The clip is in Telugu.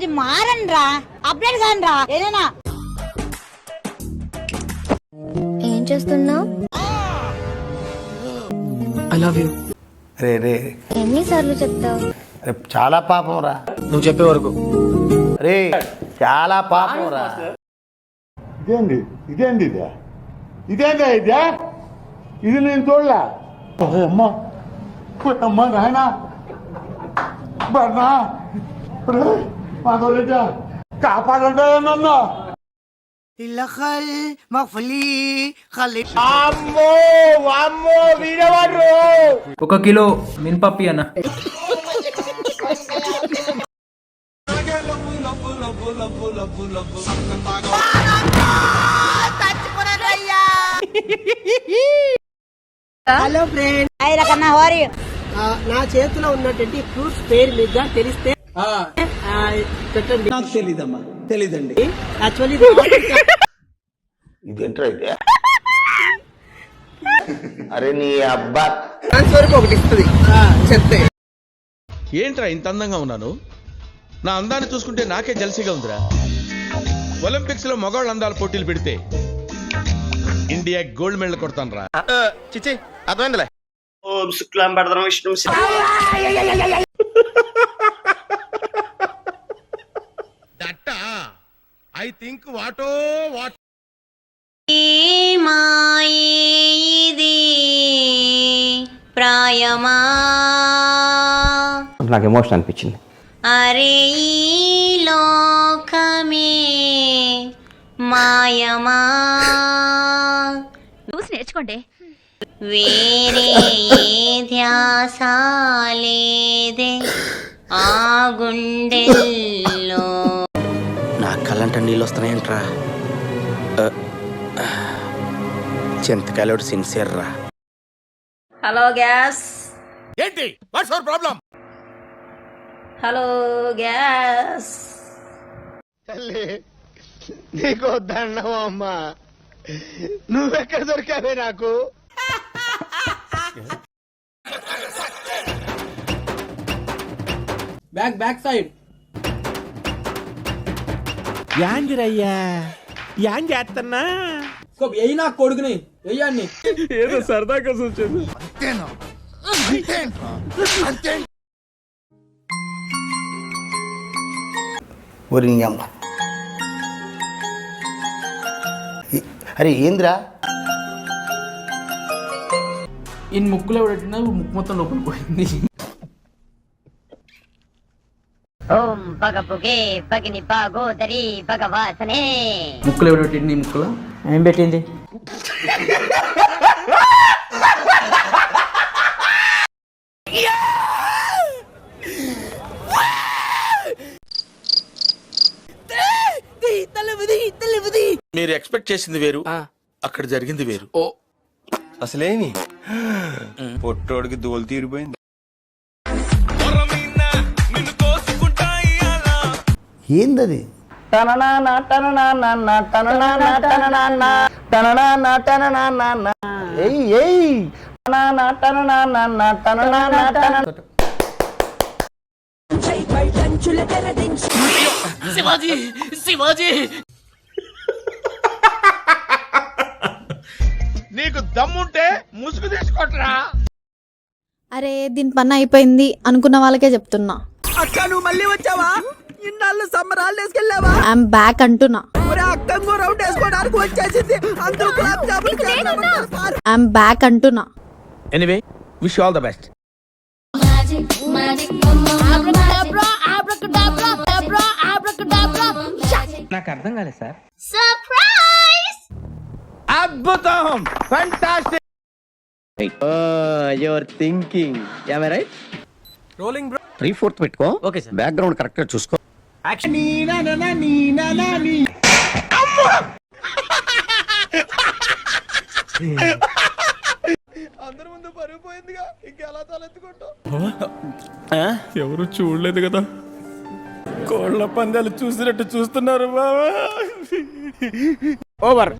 కొంచెం మారండి రా, అప్డేట్ కాని రా ఏదైనా. ఏం చేస్తున్నావు? I love you. రే రే ఎన్నిసార్లు చెప్తావు? చాలా పాపం రా నువ్వు చెప్పే వరకు. రే చాలా పాపం రా. ఇదేంది ఇదేంది ఇదే ఇదేందా ఇదే ఇది నేను చూడలే. అమ్మా అమ్మా నాయన బన్నా మాధవరెడ్డి కాపాడండి నన్ను. ఒక కిలో మినపప్పి అన్న. హలో ఫ్రెండ్, నా చేతిలో ఉన్నటువంటి ఫ్రూట్స్ పేరు మీద తెలిస్తే పెట్టండి. నాకు తెలీదమ్మా, తెలీదండి. యాక్చువల్లీ ఇదేంట్రా ఇదే? అరే నీ అబ్బా వరకు ఒకటి ఇస్తుంది చెప్తే. ఏంట్రా ఇంత అందంగా ఉన్నాను? నా అందాన్ని చూసుకుంటే నాకే జలసిగా ఉందిరా. ఒలింపిక్స్ లో మగవాళ్ళ అందాల పోటీలు పెడితే ఇండియా గోల్డ్ మెడల్ కొడతాను రా. చిచి అర్థమైందిలే. ఓం శుక్లాం భరధరం విష్ణుం దట్ట ఐ థింక్ వాటో వాట్. ప్రాయమా నాకు ఎమోషన్ అనిపించింది. అరే ఈ లోకమే మాయమా. చూసి నేర్చుకోండి. వేరే ధ్యాస లేదే ఆ గుండెల్లో. నా కళ్ళంట నీళ్ళు వస్తున్నాయంట్రా. చింతకాయలోడు సిన్సియర్ రా. Hello guys. ఏంటి what's our problem? Hello guys. నీకు దండం అమ్మా, నువ్వెక్కడ దొరికావే నాకు? బ్యాక్ సైడ్ యాంగిరయ్యా యాంగ్ చేస్తున్నా. వెయ్యి నా కొడుకుని వెయ్యాన్ని. ఏదో సరదాగా చూసాను. ఒరి నీ అమ్మ. అరే ఏందిరా? ఈ ముక్కులో ఎవడట్టినా ముక్కు మొత్తం లోపలికి పోయింది. ఓం పగపుగే పగిని పాగోదరి భగవాసనే. ముక్కులో ఎవడట్టింది నీ ముక్కులో? ఏం పెట్టింది? మీరు ఎక్స్పెక్ట్ చేసింది వేరు, అక్కడ జరిగింది వేరు. ఓ అసలేమి పొట్టోడికి దోలు తీరిపోయింది. ఏందది? శివాజీ శివాజీ. నీకు దమ్ముంటే ముసుగు తీసుకోట్రా. అరే దీని పని అయిపోయింది అనుకున్న వాళ్ళకే చెప్తున్నా. అక్క నువ్వు మళ్ళీ వచ్చావా? ఇన్నాళ్ళు సమ్మర్ హాలిడేస్ కెళ్ళావా? ఐఎమ్ బ్యాక్ అంటున్నా. అక్క రౌండ్ వేసుకోవడానికి వచ్చేసింది. అందరూ గులాబ్ జామున్ ఐఎమ్ బ్యాక్ అంటున్నా. Anyway wish all the best. నాకు అర్థం కాలేదు సార్. సర్ప్రైజ్. అద్భుతం, fantastic. Your thinking am I right? Rolling bro. 3/4 పెట్టుకో. Okay sir. బ్యాక్గ్రౌండ్ కరెక్ట్ గా చూసుకో. యాక్షన్. అందరి ముందు పరుగు పోయిందిగా, ఇంకెలా తలెత్తుకుంటావు? ఎవరు చూడలేదు కదా, కోళ్ళ పందాలు చూసినట్టు చూస్తున్నారు బావా. ఓవర్.